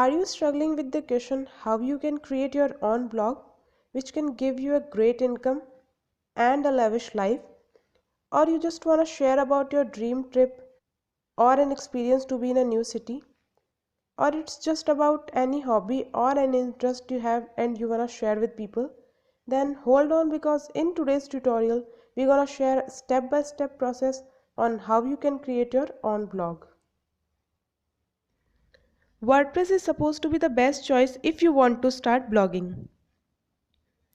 Are you struggling with the question how you can create your own blog which can give you a great income and a lavish life? Or you just want to share about your dream trip or an experience to be in a new city? Or it's just about any hobby or an interest you have and you want to share with people? Then hold on, because in today's tutorial we're going to share a step-by-step process on how you can create your own blog. WordPress is supposed to be the best choice if you want to start blogging.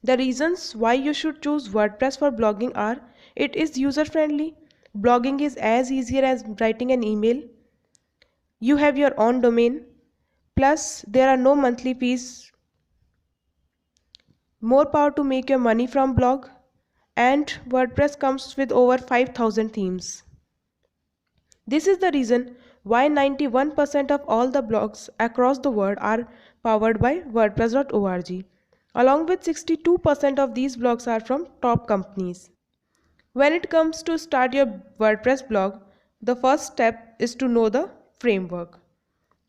The reasons why you should choose WordPress for blogging are: it is user friendly. Blogging is as easy as writing an email. You have your own domain. Plus, there are no monthly fees. More power to make your money from blog. And WordPress comes with over 5,000 themes. This is the reason why 91% of all the blogs across the world are powered by WordPress.org. Along with 62% of these blogs are from top companies. When it comes to start your WordPress blog, the first step is to know the framework.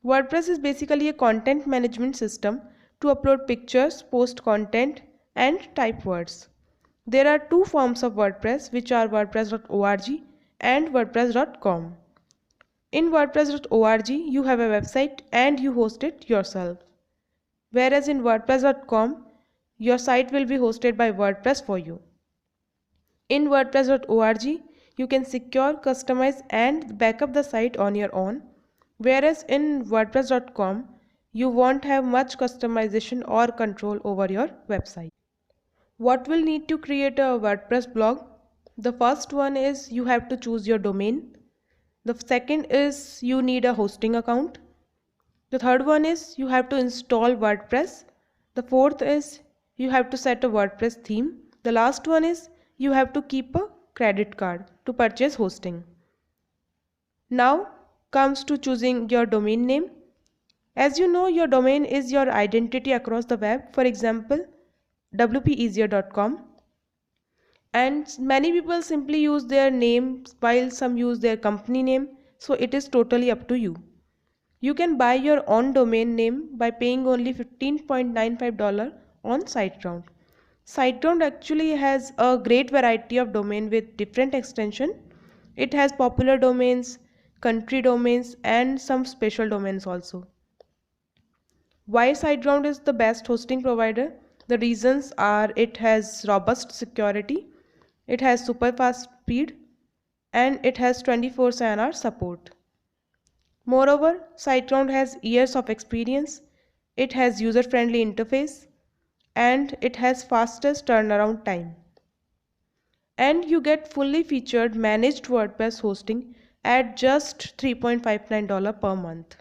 WordPress is basically a content management system to upload pictures, post content, and type words. There are two forms of WordPress, which are WordPress.org and WordPress.com. In WordPress.org, you have a website and you host it yourself. Whereas in WordPress.com, your site will be hosted by WordPress for you. In WordPress.org, you can secure, customize, and backup the site on your own. Whereas in WordPress.com, you won't have much customization or control over your website. What will need to create a WordPress blog? The first one is you have to choose your domain. The second is you need a hosting account. The third one is you have to install WordPress. The fourth is you have to set a WordPress theme. The last one is you have to keep a credit card to purchase hosting. Now comes to choosing your domain name. As you know, your domain is your identity across the web. For example, wpeasier.com. And many people simply use their name while some use their company name. So it is totally up to you. You can buy your own domain name by paying only $15.95 on SiteGround. SiteGround actually has a great variety of domain with different extension. It has popular domains, country domains, and some special domains also. Why SiteGround is the best hosting provider? The reasons are: it has robust security, it has super fast speed, and it has 24/7 support. Moreover, SiteGround has years of experience, it has user-friendly interface, and it has fastest turnaround time. And you get fully featured managed WordPress hosting at just $3.59 per month.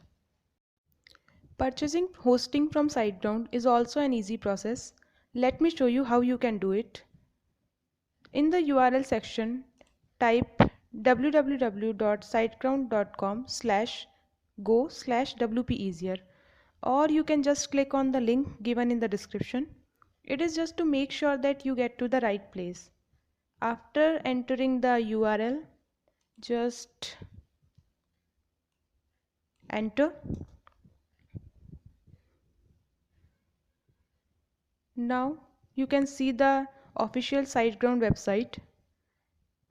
Purchasing hosting from SiteGround is also an easy process. Let me show you how you can do it. In the URL section, type www.siteground.com/go/wpeasier, or you can just click on the link given in the description. It is just to make sure that you get to the right place. After entering the URL, just enter. Now you can see the official SiteGround website.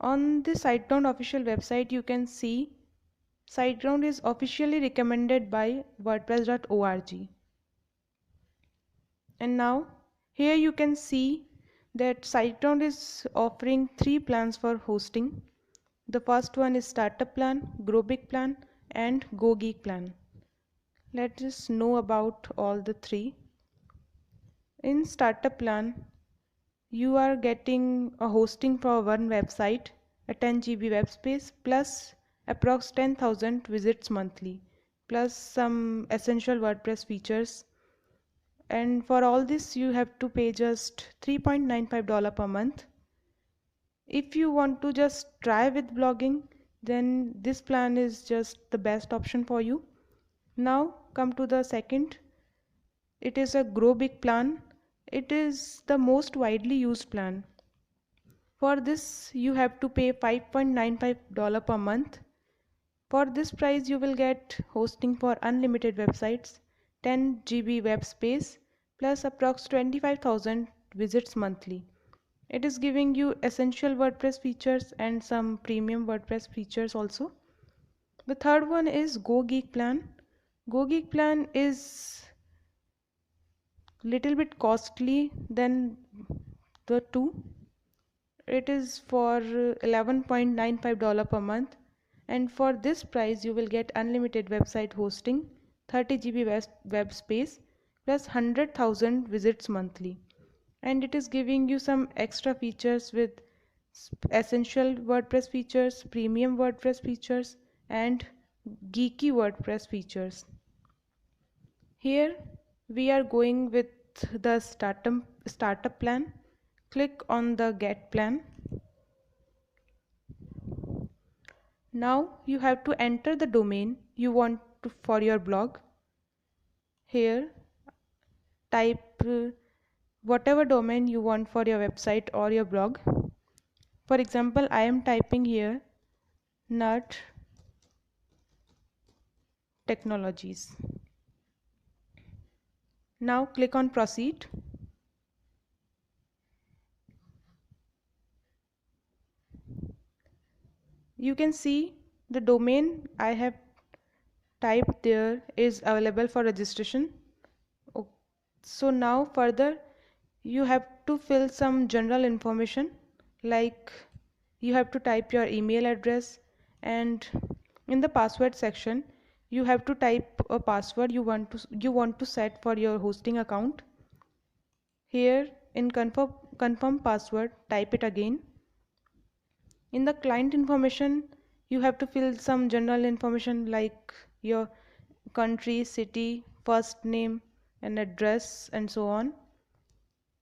On the SiteGround official website, you can see SiteGround is officially recommended by WordPress.org. And now here you can see that SiteGround is offering 3 plans for hosting. The first one is Startup Plan, Grow Big Plan, and Go Geek Plan. Let us know about all the 3. In Startup Plan, you are getting a hosting for one website, a 10 GB web space, plus approx 10,000 visits monthly, plus some essential WordPress features. And for all this you have to pay just $3.95 per month. If you want to just try with blogging, then this plan is just the best option for you. Now come to the second. It is a Grow Big plan. It is the most widely used plan. For this you have to pay $5.95 per month. For this price you will get hosting for unlimited websites, 10 GB web space plus approx 25,000 visits monthly. It is giving you essential WordPress features and some premium WordPress features also. The third one is Go Geek plan. Go Geek plan is little bit costly than the two. It is for $11.95 per month, and for this price you will get unlimited website hosting, 30 GB web space plus 100,000 visits monthly, and it is giving you some extra features with essential WordPress features, premium WordPress features, and geeky WordPress features. Here we are going with the startup plan. Click on the get plan. Now you have to enter the domain you want for your blog. Here type whatever domain you want for your website or your blog. For example, I am typing here Nut Technologies. Now click on proceed. You can see the domain I have typed there is available for registration. So now further you have to fill some general information, like you have to type your email address, and in the password section you have to type a password you want to set for your hosting account. Here in confirm password, type it again. In the client information you have to fill some general information like your country, city, first name and address and so on.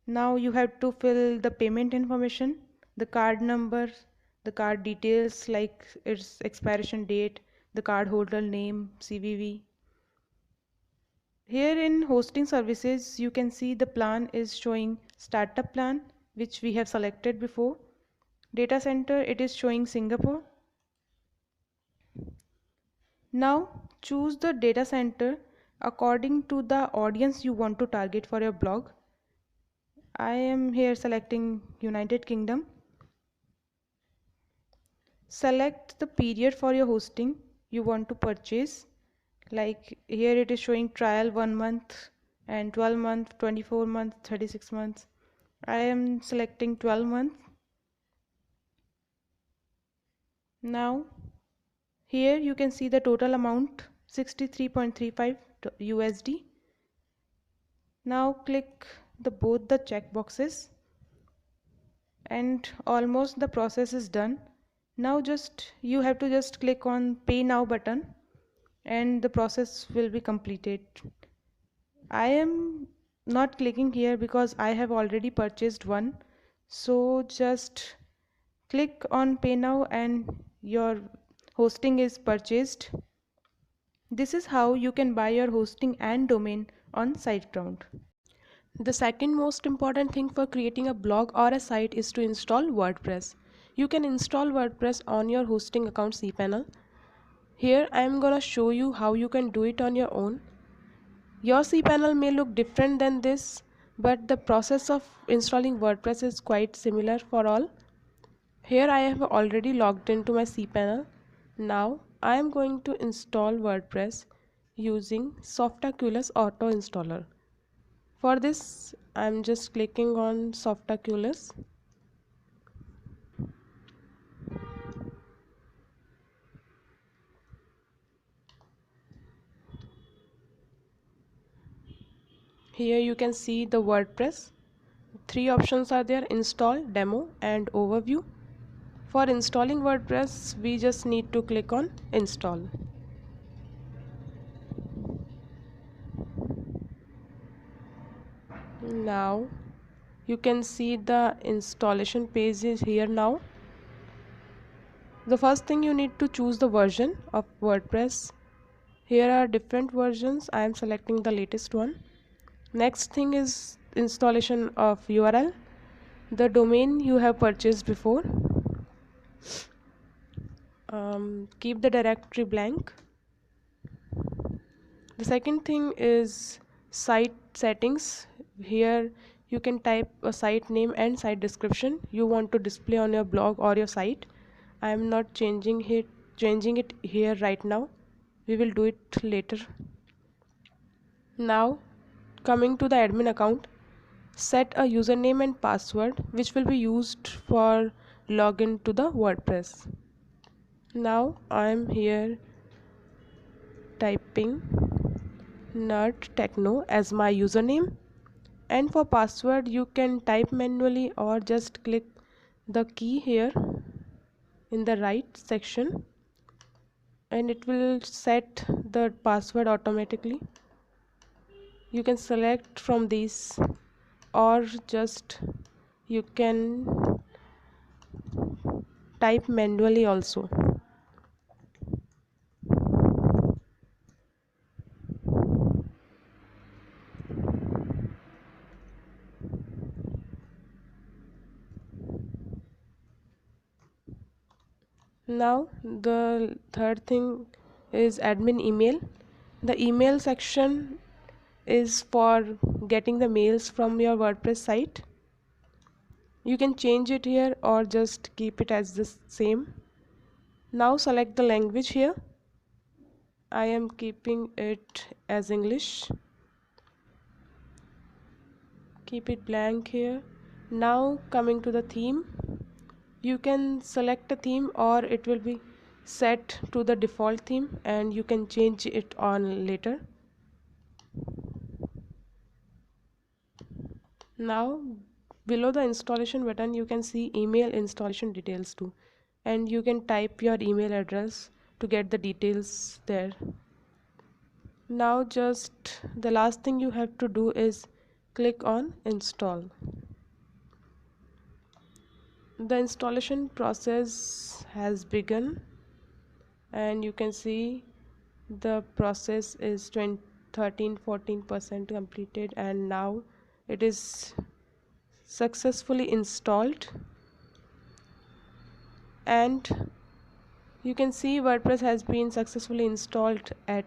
Now you have to fill the payment information, the card number, the card details like its expiration date, the card holder name, CVV. Here in hosting services you can see the plan is showing startup plan, which we have selected before. Data center, it is showing Singapore. Now choose the data center according to the audience you want to target for your blog. I am here selecting United Kingdom. Select the period for your hosting you want to purchase. Like here it is showing trial 1 month and 12 month, 24 month, 36 months. I am selecting 12 month. Now here you can see the total amount 63.35 USD. Now click both the check boxes and almost the process is done. Now you have to just click on pay now button and the process will be completed. I am not clicking here because I have already purchased one, so just click on pay now and your hosting is purchased. This is how you can buy your hosting and domain on SiteGround. The second most important thing for creating a blog or a site is to install WordPress. You can install WordPress on your hosting account cPanel. Here I am gonna show you how you can do it on your own. Your cPanel may look different than this, but the process of installing WordPress is quite similar for all. Here I have already logged into my cPanel. Now I am going to install WordPress using Softaculous Auto Installer. For this I am just clicking on Softaculous. Here you can see the WordPress. Three options are there: install, demo and overview. For installing WordPress we just need to click on install. Now you can see the installation page is here. Now the first thing, you need to choose the version of WordPress. Here are different versions. I am selecting the latest one. Next thing is installation of URL, the domain you have purchased before. Keep the directory blank. The second thing is site settings. Here you can type a site name and site description you want to display on your blog or your site. I am not changing it here right now. We will do it later. Now coming to the admin account, set a username and password which will be used for login to the WordPress. Now I am here typing nerd techno as my username, and for password you can type manually or just click the key here in the right section and it will set the password automatically. You can select from these or just you can type manually also. Now the third thing is admin email. The email section is for getting the mails from your WordPress site. You can change it here or just keep it as the same. Now select the language here. I am keeping it as English. Keep it blank here. Now coming to the theme. You can select a theme or it will be set to the default theme and you can change it on later. Now below the installation button you can see email installation details too, and you can type your email address to get the details there. Now just the last thing you have to do is click on install. The installation process has begun and you can see the process is 13-14% completed and now it is successfully installed. And you can see WordPress has been successfully installed at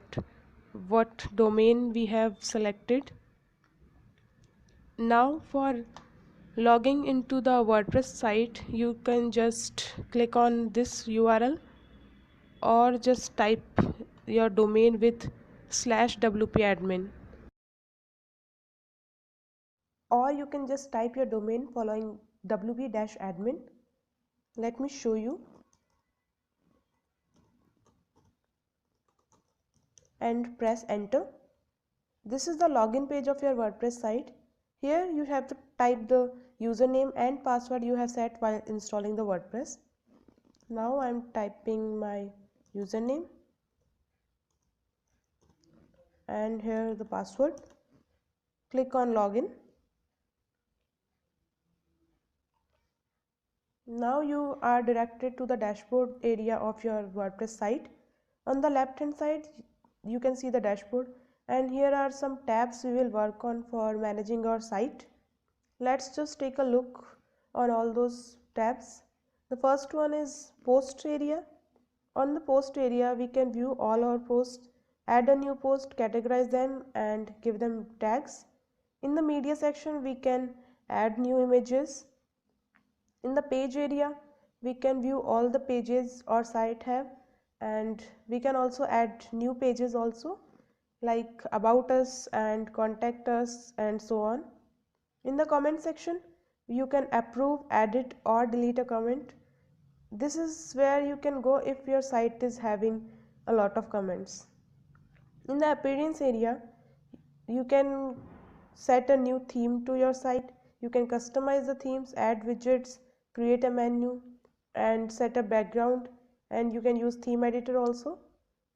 what domain we have selected. Now for logging into the WordPress site, you can just click on this URL or just type your domain with /wp-admin, or you can just type your domain following wp-admin. Let me show you. And press enter. This is the login page of your WordPress site. Here you have to type the username and password you have set while installing the WordPress. Now I am typing my username and here the password. Click on login. Now you are directed to the dashboard area of your WordPress site. On the left hand side you can see the dashboard, and here are some tabs we will work on for managing our site. Let's just take a look on all those tabs. The first one is post area. On the post area we can view all our posts, add a new post, categorize them and give them tags. In the media section we can add new images. In the page area we can view all the pages our site have, and we can also add new pages also, like about us and contact us and so on. In the comment section you can approve, edit or delete a comment. This is where you can go if your site is having a lot of comments. In the appearance area you can set a new theme to your site. You can customize the themes, add widgets, create a menu and set a background, and you can use theme editor also.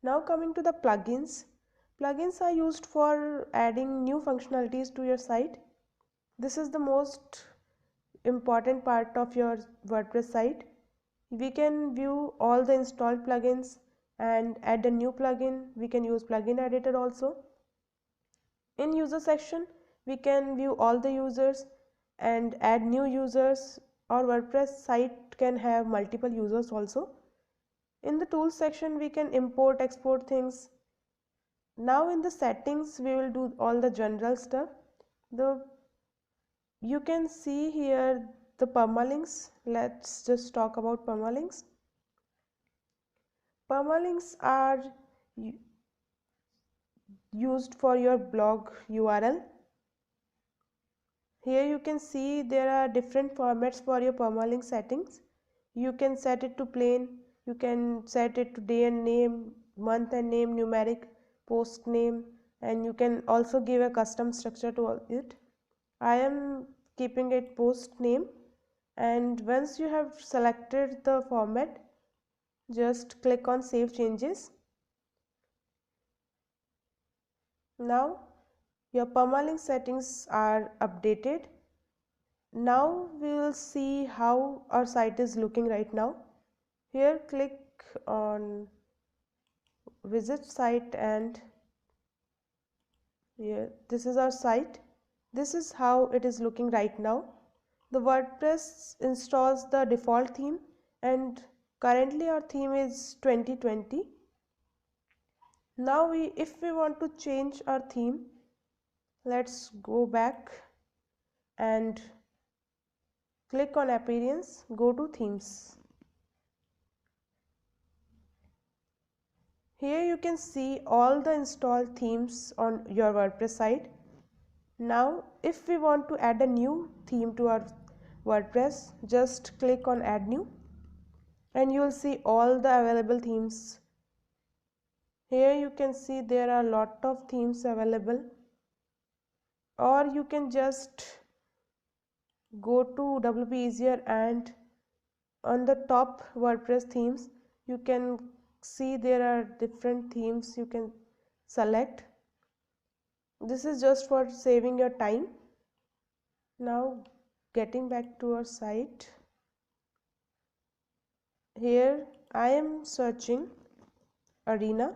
Now coming to the plugins. Plugins are used for adding new functionalities to your site. This is the most important part of your WordPress site. We can view all the installed plugins and add a new plugin. We can use plugin editor also. In user section we can view all the users and add new users. Our WordPress site can have multiple users also. In the tools section we can import, export things. Now in the settings we will do all the general stuff. You can see here the permalinks. Let's just talk about permalinks. Permalinks are used for your blog URL. Here you can see there are different formats for your permalink settings. You can set it to plain, you can set it to day and name, month and name, numeric, post name, and you can also give a custom structure to it. I am keeping it post name, and once you have selected the format, just click on save changes. Now your permalink settings are updated. Now we will see how our site is looking right now. Here click on visit site, and here this is our site. This is how it is looking right now. The WordPress installs the default theme, and currently our theme is 2020. Now if we want to change our theme, let's go back and click on appearance, go to themes. Here you can see all the installed themes on your WordPress site. Now if we want to add a new theme to our WordPress, just click on add new, and you will see all the available themes. Here you can see there are a lot of themes available, or you can just go to WP Easier, and on the top WordPress themes you can see there are different themes you can select. This is just for saving your time. Now getting back to our site, here I am searching Arena.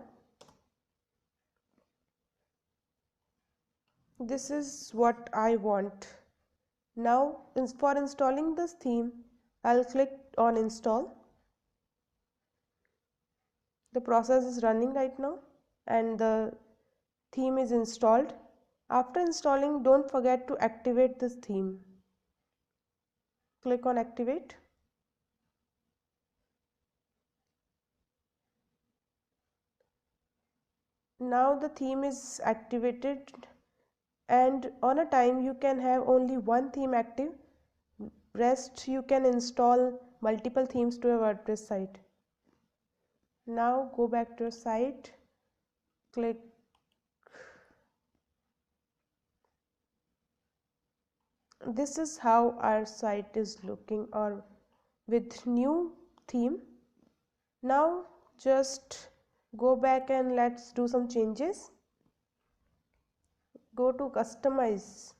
This is what I want. Now for installing this theme, I'll click on install. The process is running right now and the theme is installed. After installing, don't forget to activate this theme. Click on activate. Now the theme is activated, and on a time you can have only one theme active. Rest you can install multiple themes to a WordPress site. Now go back to your site, click. This is how our site is looking, or with new theme. Now just go back and let's do some changes. Go to customize.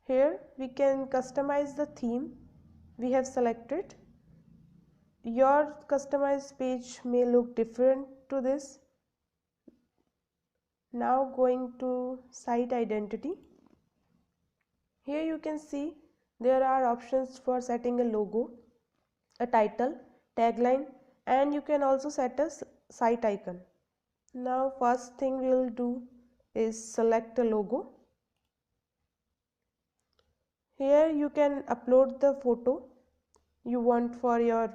Here we can customize the theme we have selected. Your customized page may look different to this. Now going to site identity. Here you can see there are options for setting a logo, a title, tagline, and you can also set a site icon. Now first thing we will do is select a logo. Here you can upload the photo you want for your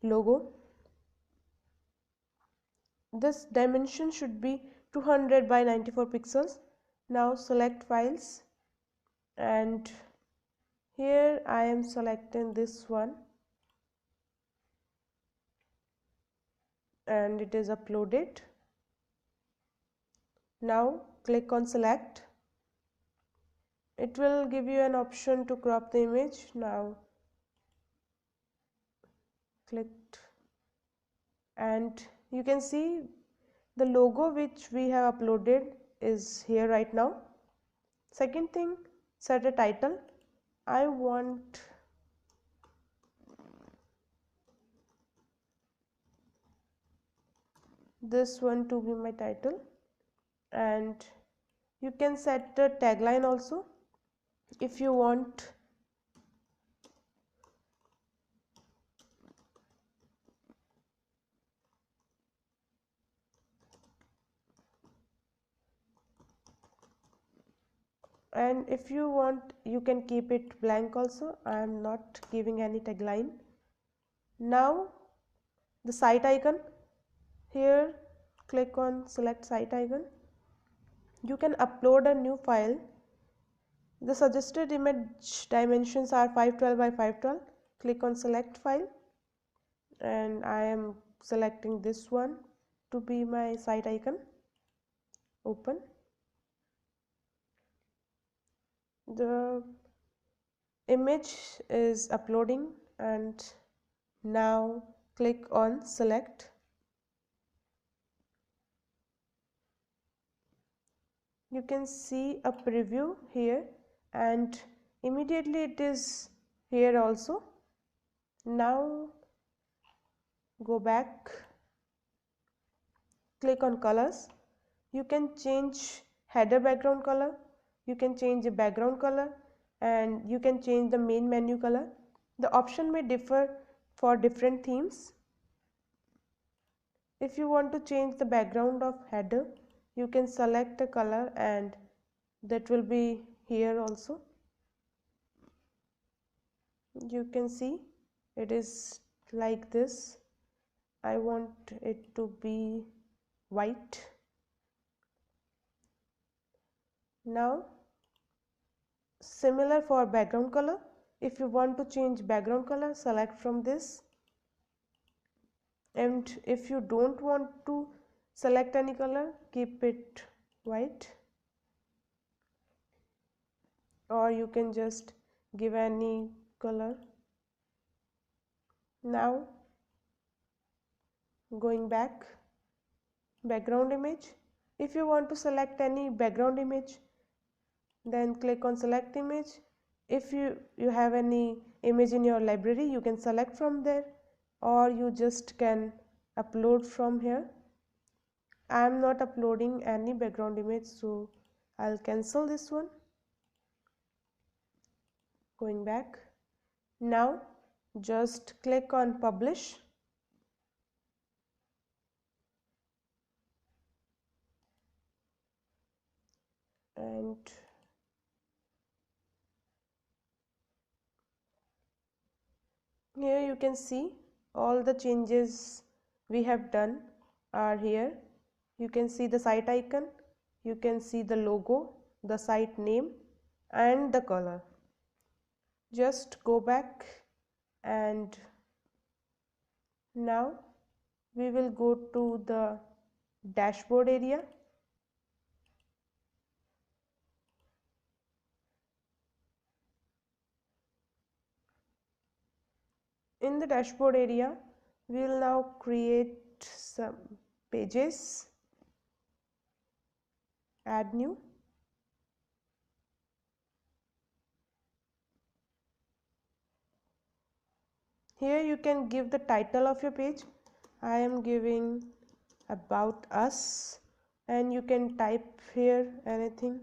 logo. This dimension should be 200 by 94 pixels. Now select files, and here I am selecting this one, and it is uploaded. Now click on select. It will give you an option to crop the image. Now clicked, and you can see the logo which we have uploaded is here right now. Second thing, set a title. I want this one to be my title, and you can set the tagline also if you want. and if you want you can keep it blank also. I am not giving any tagline. Now the site icon, here click on select site icon. You can upload a new file. The suggested image dimensions are 512 by 512. Click on select file, and I am selecting this one to be my site icon. Open. The image is uploading, and now click on select. You can see a preview here, and immediately it is here also. Now go back, click on colors. You can change header background color, you can change the background color, and you can change the main menu color. The option may differ for different themes. If you want to change the background of header, you can select a color and that will be here also. You can see it is like this. I want it to be white. Now similar for background color. If you want to change background color, select from this, and if you don't want to select any color, keep it white, or you can just give any color. Now going back, background image. If you want to select any background image, then click on select image. If you have any image in your library, you can select from there, or you just can upload from here. I am not uploading any background image, so I'll cancel this one. Going back, now just click on publish, and here you can see all the changes we have done are here. You can see the site icon, you can see the logo, the site name, and the color. Just go back, and now we will go to the dashboard area. In the dashboard area, we will now create some pages. Add new. Here you can give the title of your page. I am giving about us, and you can type here anything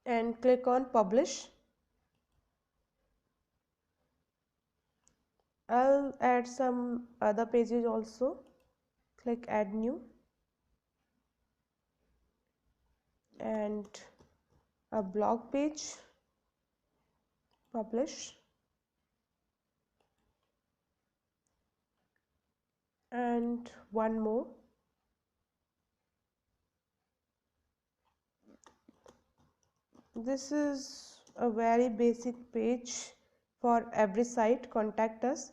and click on publish. I'll add some other pages also. Click add new, and a blog page, publish, and one more. This is a very basic page for every site. Contact us.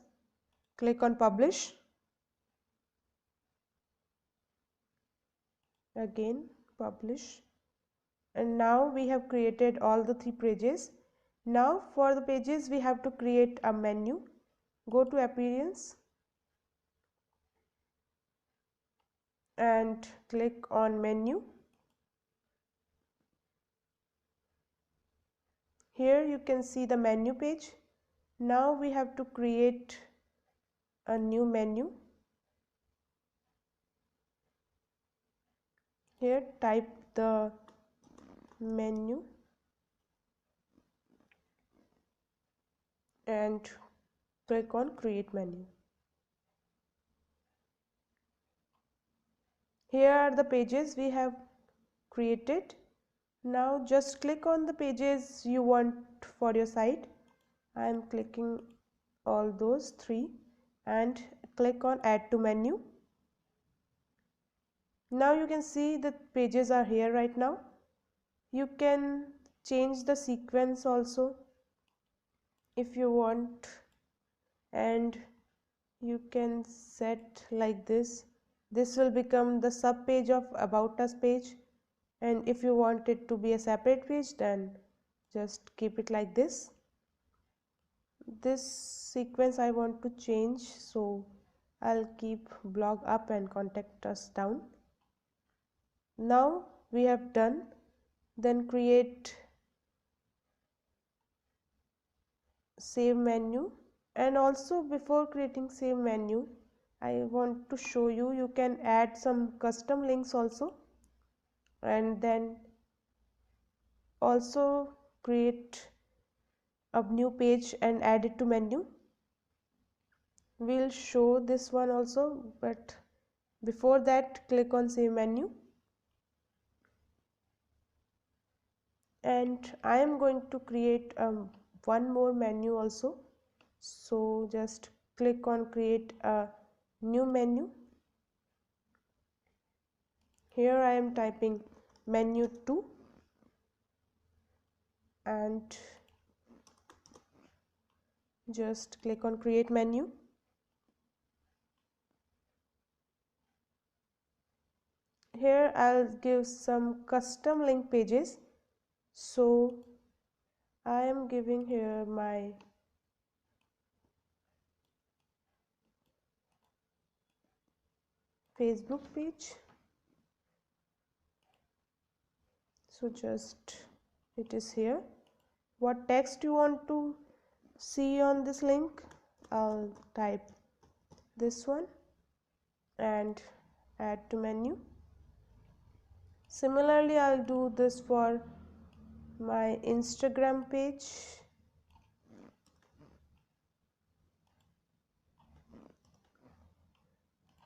Click on publish. Again publish, and now we have created all the 3 pages. Now for the pages we have to create a menu. Go to appearance and click on menu. Here you can see the menu page. Now we have to create a new menu. Here type the menu and click on create menu. Here are the pages we have created. Now just click on the pages you want for your site. I am clicking all those three and click on add to menu. Now you can see the pages are here right now. You can change the sequence also if you want, and you can set like this. This will become the sub page of about us page, and if you want it to be a separate page, then just keep it like this. This sequence I want to change, so I'll keep blog up and contact us down. Now we have done. Then create save menu. And also, before creating save menu, I want to show you, you can add some custom links also, and then also create a new page and add it to menu. We'll show this one also, but before that, click on save menu. And I am going to create one more menu also, so just click on create a new menu. Here I am typing menu 2 and just click on create menu. Here I'll give some custom link pages, so I am giving here my Facebook page. So just it is here. What text you want to see on this link, I'll type this one and add to menu. Similarly, I'll do this for my Instagram page.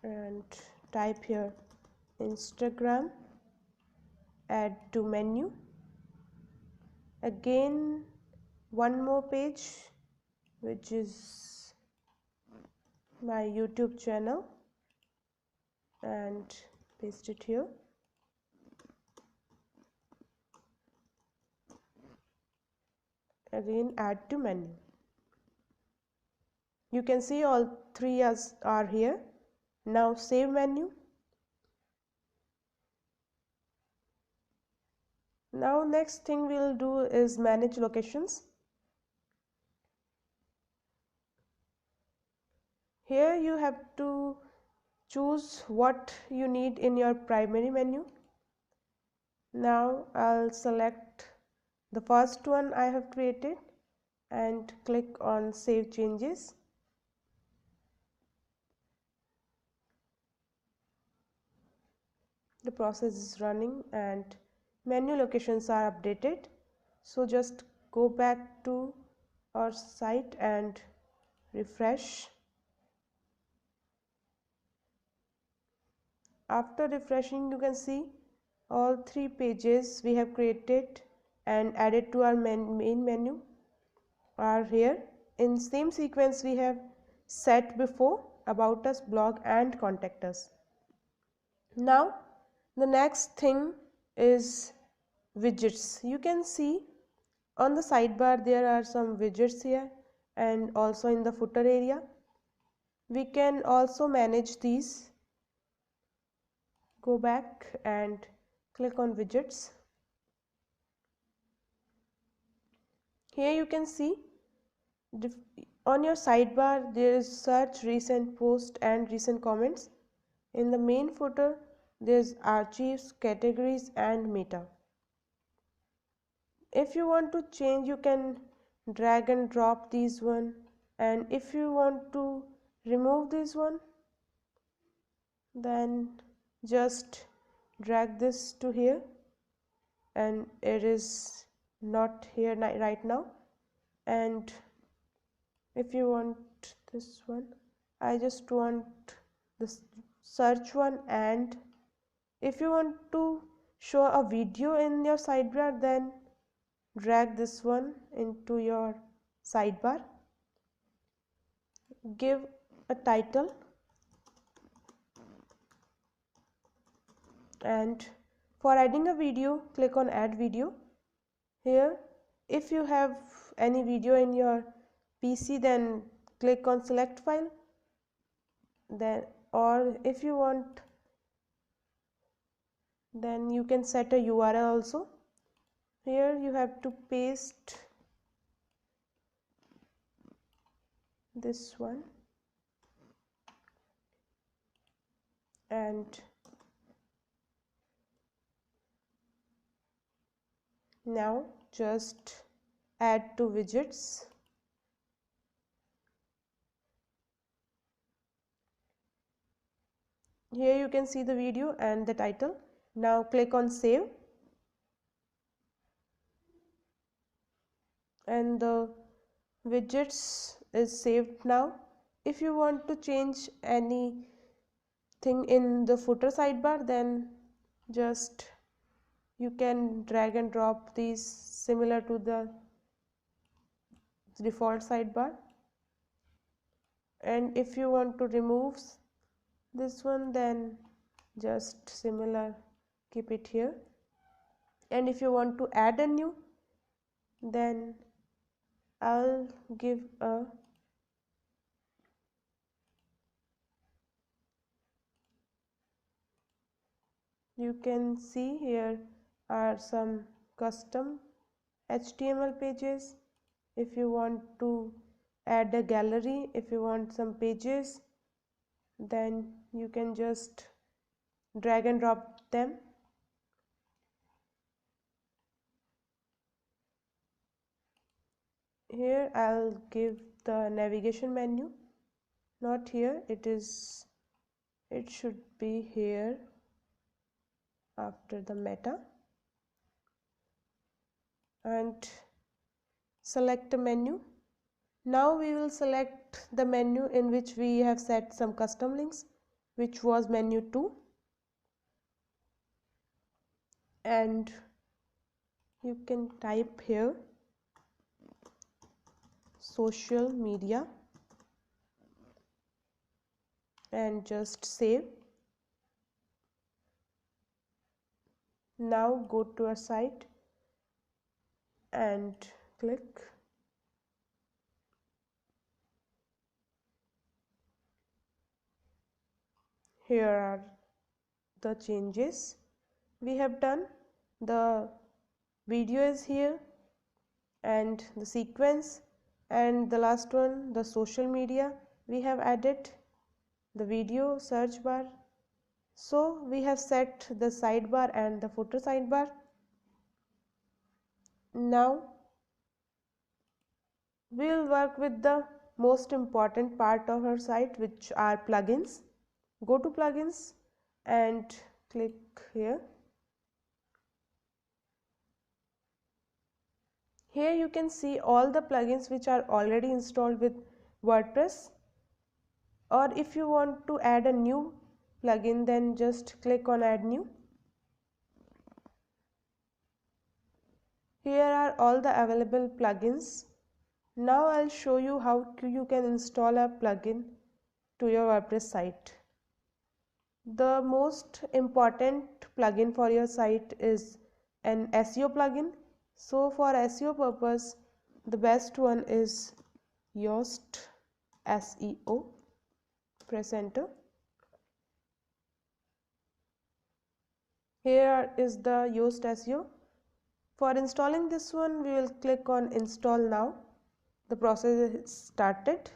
And type here Instagram, add to menu. Again, one more page, which is my YouTube channel, and paste it here. Again, add to menu. You can see all three are here. Now save menu. Now next thing we'll do is manage locations. Here you have to choose what you need in your primary menu. Now I'll select the first one I have created and click on save changes. The process is running and menu locations are updated. So just go back to our site and refresh. After refreshing, you can see all three pages we have created and added to our main menu are here in same sequence we have set before: about us, blog, and contact us. Now the next thing is widgets. You can see on the sidebar there are some widgets here, and also in the footer area. We can also manage these. Go back and click on widgets. Here you can see on your sidebar there is search, recent post, and recent comments. In the main footer there is archives, categories, and meta. If you want to change, you can drag and drop these one, and if you want to remove this one, then just drag this to here, and it is not here right now. And if you want this one, I just want this search one, and if you want to show a video in your sidebar, then drag this one into your sidebar. Give a title and for adding a video, click on add video. Here, if you have any video in your PC, then click on select file. Then, or if you want, then you can set a URL also. Here you have to paste this one and now just add to widgets. Here you can see the video and the title. Now click on save and the widgets is saved now. If you want to change anything in the footer sidebar, then just you can drag and drop these similar to the default sidebar. And if you want to remove this one, then just similar, keep it here. And if you want to add a new, then I'll give a you can see here are some custom HTML pages. If you want to add a gallery, if you want some pages, then you can just drag and drop them. Here I'll give the navigation menu, not here, it should be here after the meta, and select a menu. Now we will select the menu in which we have set some custom links, which was menu 2, and you can type here social media and just save. Now go to our site and click. Here are the changes we have done. The video is here and the sequence, and the last one, the social media, we have added the video search bar. So we have set the sidebar and the footer sidebar. Now we will work with the most important part of our site, which are plugins. Go to plugins and click here. Here you can see all the plugins which are already installed with WordPress, or if you want to add a new plugin, then just click on add new. Here are all the available plugins. Now I'll show you how you can install a plugin to your WordPress site. The most important plugin for your site is an SEO plugin. So for SEO purpose, the best one is Yoast SEO. Press enter. Here is the Yoast SEO. For installing this one, we will click on install now. The process is started.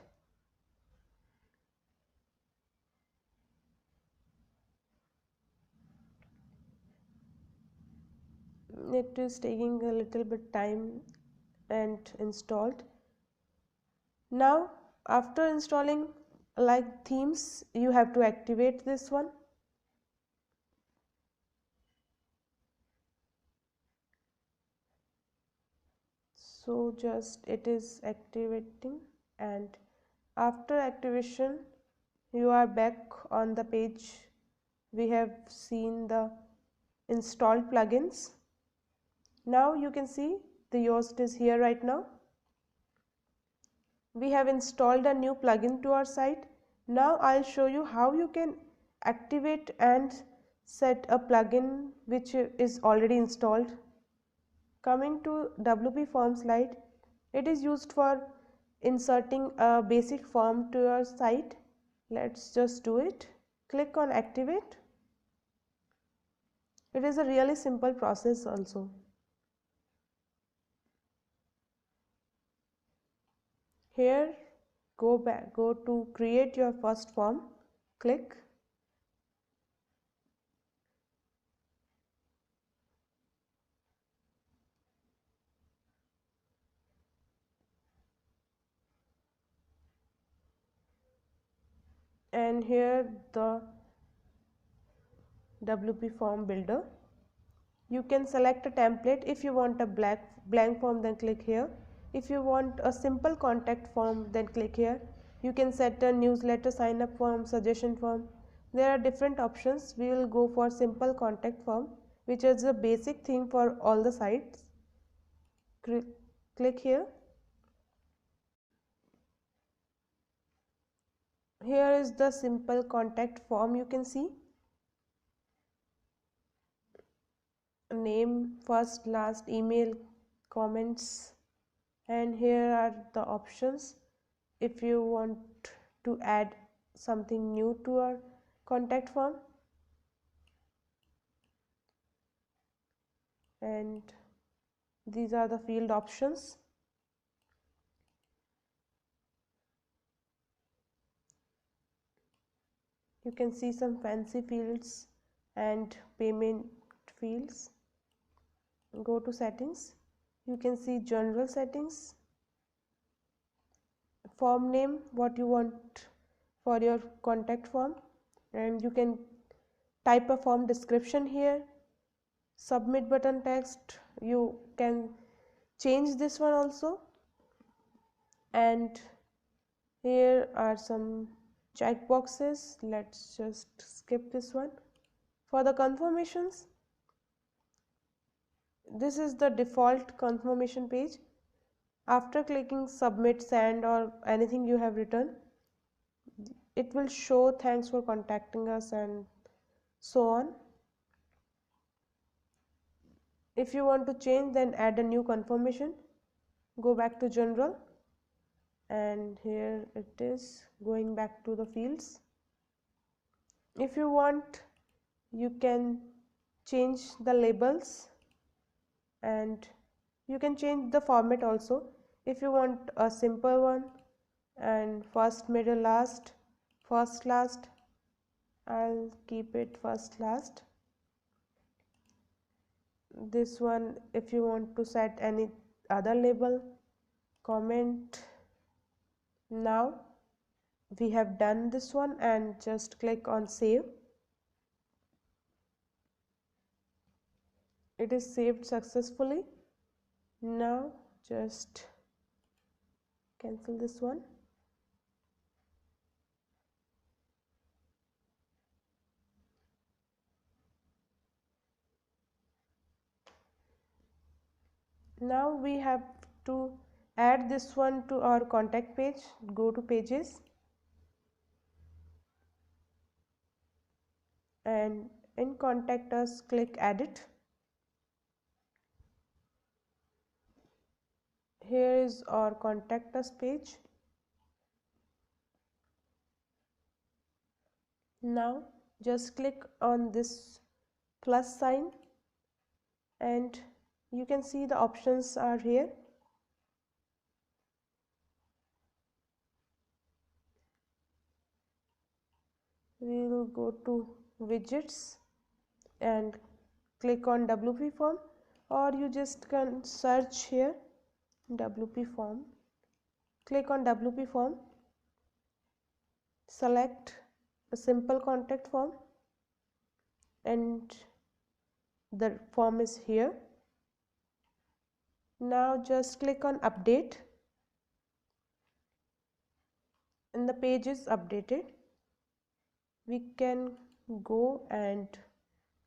It is taking a little bit time and installed. Now after installing, like themes, you have to activate this one. So just it is activating, and after activation you are back on the page. We have seen the installed plugins. Now you can see the Yoast is here right now. We have installed a new plugin to our site. Now I'll show you how you can activate and set a plugin which is already installed. Coming to WP form slide, it is used for inserting a basic form to your site. Let's just do it. Click on activate. It is a really simple process also. Here, go to create your first form. Click. And here the WP form builder. You can select a template. If you want a blank form, then click here. If you want a simple contact form, then click here. You can set a newsletter sign up form, suggestion form. There are different options. We will go for simple contact form, which is a basic thing for all the sites. Click here. Here is the simple contact form. You can see name, first, last, email, comments, and here are the options. If you want to add something new to our contact form, and these are the field options. You can see some fancy fields and payment fields. Go to settings. You can see general settings, form name, what you want for your contact form, and you can type a form description here. Submit button text, you can change this one also, and here are some check boxes. Let's just skip this one. For the confirmations, this is the default confirmation page. After clicking submit, send, or anything you have written, it will show thanks for contacting us and so on. If you want to change, then add a new confirmation. Go back to general, and here it is, going back to the fields. If you want, you can change the labels, and you can change the format also. If you want a simple one, and first, middle, last, first, last, I'll keep it first, last. This one, if you want to set any other label, comment. Now we have done this one, and just click on save. It is saved successfully. Now just cancel this one. Now we have to add this one to our contact page. Go to pages, and in contact us, click edit. Here is our contact us page. Now just click on this plus sign, and you can see the options are here. We will go to widgets and click on WP form, or you just can search here WP form. Click on WP form, select a simple contact form, and the form is here. Now just click on update, and the page is updated. We can go and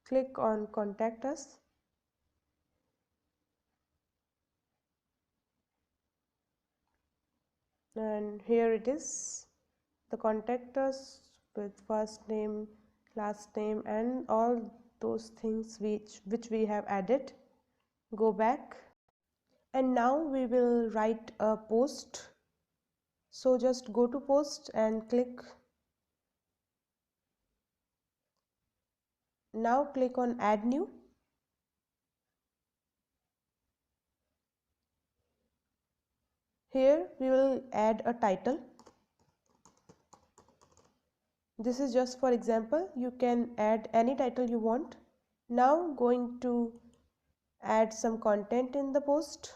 Click on Contact Us. And here it is, the Contact Us with first name, last name, and all those things which we have added. Go back, and now we will write a post. So just go to post and click. Now click on add new. Here we will add a title. This is just for example, you can add any title you want. Now going to add some content in the post.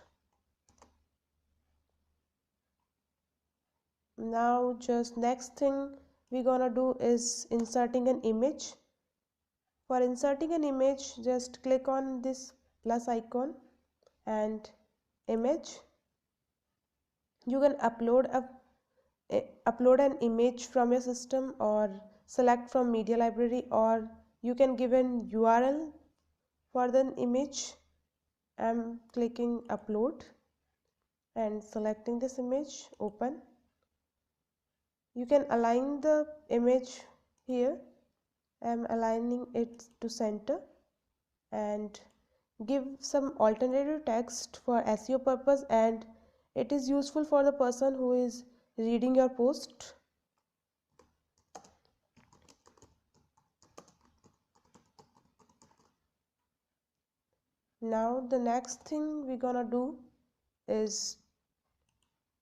Now just next thing we're gonna do is inserting an image. For inserting an image, just click on this plus icon and image. You can upload an image from your system or select from media library, or you can give an URL for the image. I'm clicking upload and selecting this image, open. You can align the image here. I'm aligning it to center and give some alternative text for SEO purpose, and it is useful for the person who is reading your post. Now the next thing we're gonna do is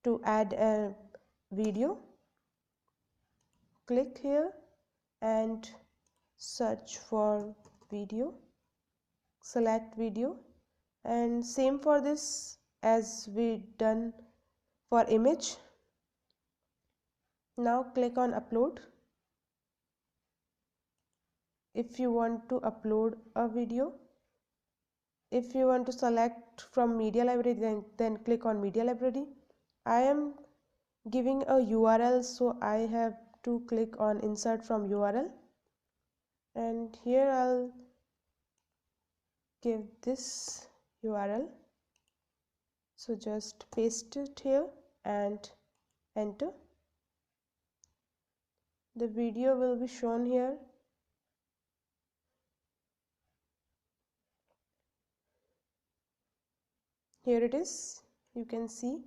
to add a video. Click here and search for video, select video, and same for this as we done for image. Now click on upload. If you want to upload a video, if you want to select from media library, then click on media library. I am giving a URL, so I have to click on insert from URL, and here I'll give this URL. So just paste it here and enter. The video will be shown here. Here it is, you can see.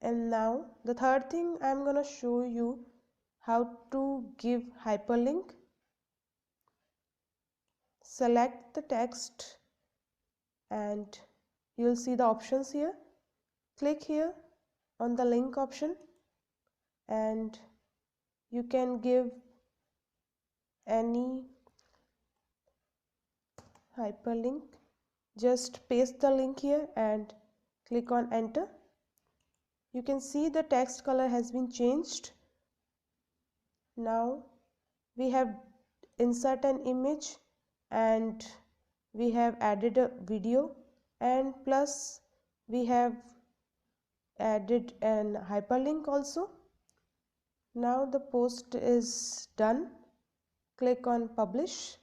And now the third thing, I'm gonna show you how to give hyperlink. Select the text and you'll see the options here. Click here on the link option and you can give any hyperlink. Just paste the link here and click on enter. You can see the text color has been changed. Now we have insert an image and we have added a video, and plus we have added an hyperlink also. Now the post is done. Click on publish.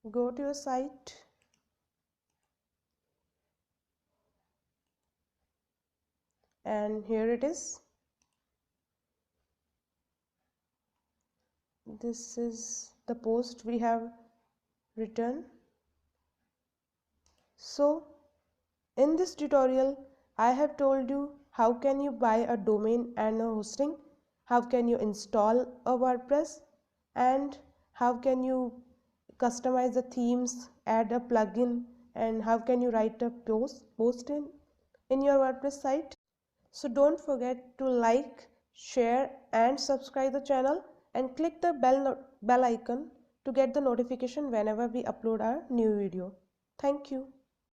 Go to your site and here it is. This is the post we have written. So in this tutorial I have told you how can you buy a domain and a hosting, how can you install a WordPress, and how can you customize the themes, add a plugin, and how can you write a post in your WordPress site. So don't forget to like, share and subscribe the channel and click the bell icon to get the notification whenever we upload our new video. Thank you.